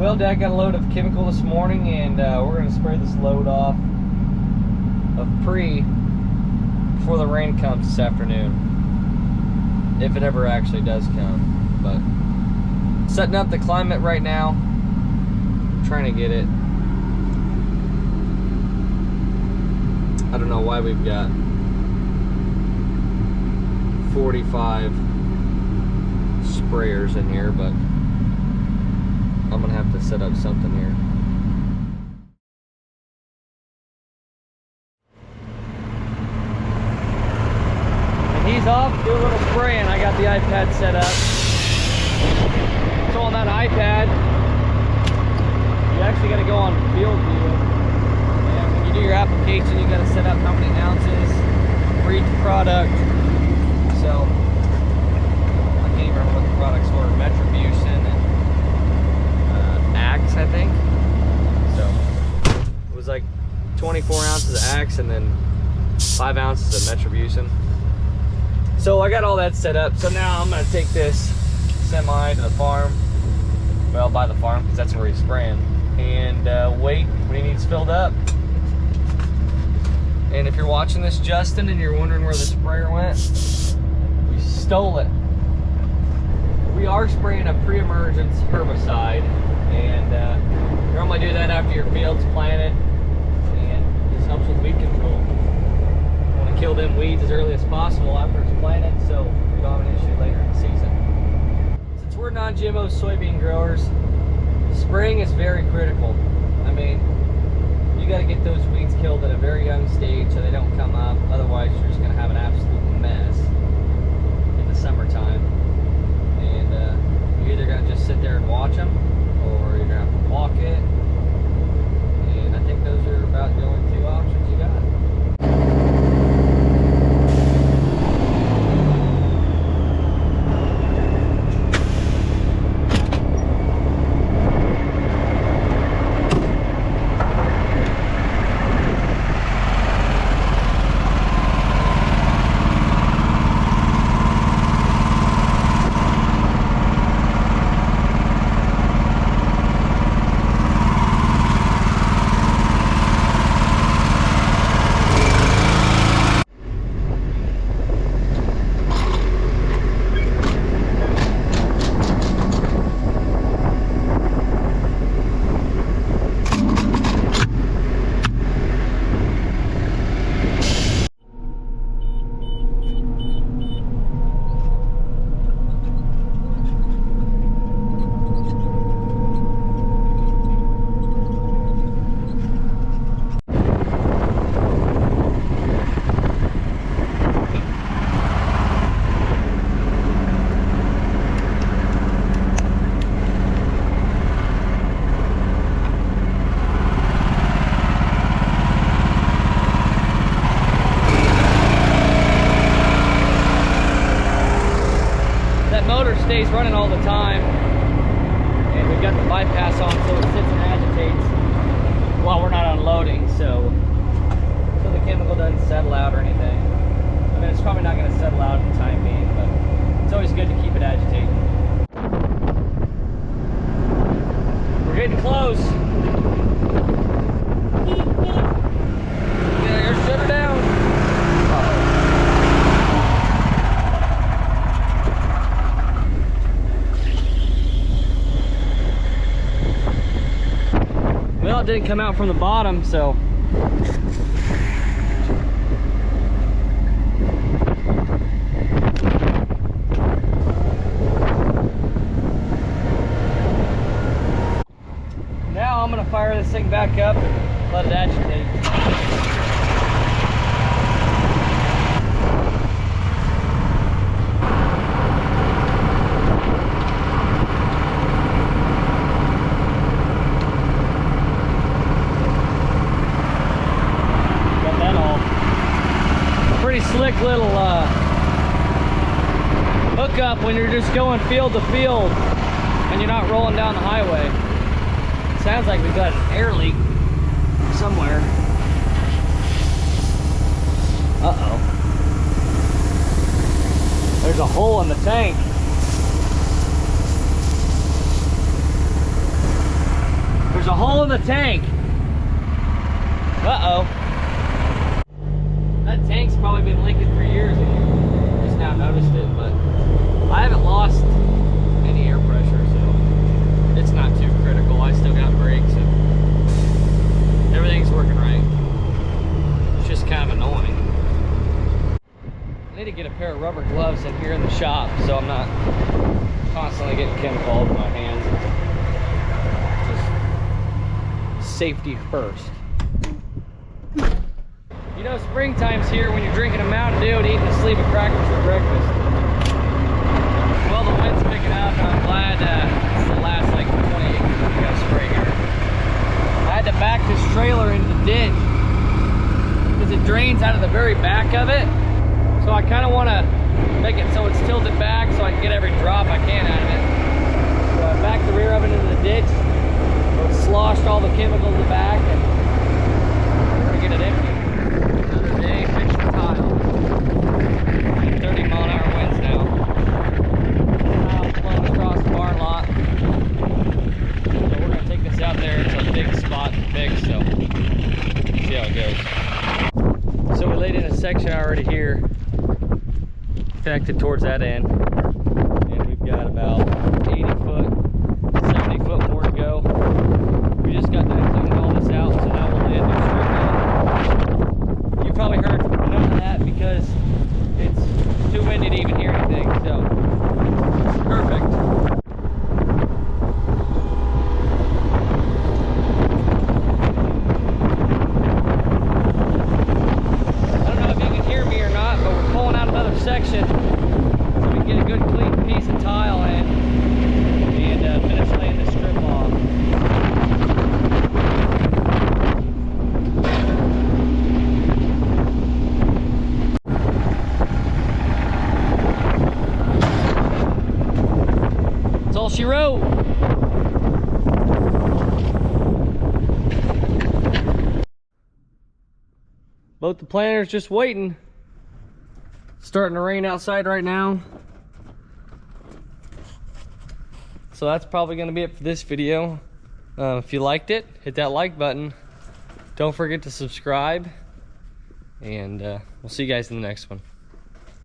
Well, Dad got a load of chemical this morning, and we're going to spray this load off of pre before the rain comes this afternoon, if it ever actually does come. But setting up the climate right now, trying to get it. I don't know why we've got 45 sprayers in here, but I'm gonna have to set up something here. And he's off, do a little spraying. I got the iPad set up. So on that iPad, you actually got to go on field view. And when you do your application, you got to set up how many ounces for each product. So I can't even remember what the products were. Metribuzin and Axe, I think. So it was like 24 ounces of Axe and then 5 ounces of Metribuzin. So I got all that set up. So now I'm gonna take this semi to the farm. Well, by the farm, because that's where he's spraying. And wait when he needs filled up. And if you're watching this, Justin, and you're wondering where the sprayer went, we stole it. We are spraying a pre-emergence herbicide, and you normally do that after your field's planted, and this helps with weed control. You want to kill them weeds as early as possible after it's planted, so we don't have an issue later in the season. Since we're non-GMO soybean growers, spraying is very critical. I mean, you got to get those weeds killed at a very young stage so they don't come up. Otherwise, you're just going to have an absolute mess in the summertime. And you're either going to just sit there and watch them, or you're going to have to walk it. And I think those are about the only two options you got. Stays running all the time, and we've got the bypass on so it sits and agitates while we're not unloading, so the chemical doesn't settle out or anything. I mean, it's probably not going to settle out in the time being, but it's always good to keep it agitating. We're getting close. Yeah, you're shut her down. Well, it didn't come out from the bottom, so now I'm gonna fire this thing back up and let it agitate. Slick little hookup when you're just going field to field and you're not rolling down the highway. It sounds like we've got an air leak somewhere. Uh-oh. There's a hole in the tank. There's a hole in the tank. Uh-oh. That tank's probably been leaking for years and you just now noticed it, but I haven't lost any air pressure, so it's not too critical. I still got brakes and everything's working right. It's just kind of annoying. I need to get a pair of rubber gloves in here in the shop so I'm not constantly getting chemical all over my hands. Just safety first. You know, springtime's here when you're drinking a Mountain Dew and eating a sleeve of crackers for breakfast. Well, the wind's picking up and I'm glad it's the last like 20 acres we got spray here. I had to back this trailer into the ditch because it drains out of the very back of it. So I kind of want to make it so it's tilted back so I can get every drop I can out of it. So I backed the rear of it into the ditch. So it sloshed all the chemicals in the back and we're going to get it empty. Another day fixing tile. 30-mile-an-hour winds now. Tile blowing across the barn lot. So we're going to take this out there. It's a big spot to fix, so see how it goes. So we laid in a section already here, connected towards that end, and we've got about 80 foot, 70 foot more to go. We just got done cleaning all this out, so now we'll lay a new strip in. You probably heard none of that because it's too windy to even hear anything, so it's perfect. Section so we can get a good clean piece of tile in and finish laying this strip off. That's all she wrote. Both the planters just waiting. Starting to rain outside right now, so that's probably going to be it for this video. If you liked it, hit that like button. Don't forget to subscribe, and we'll see you guys in the next one.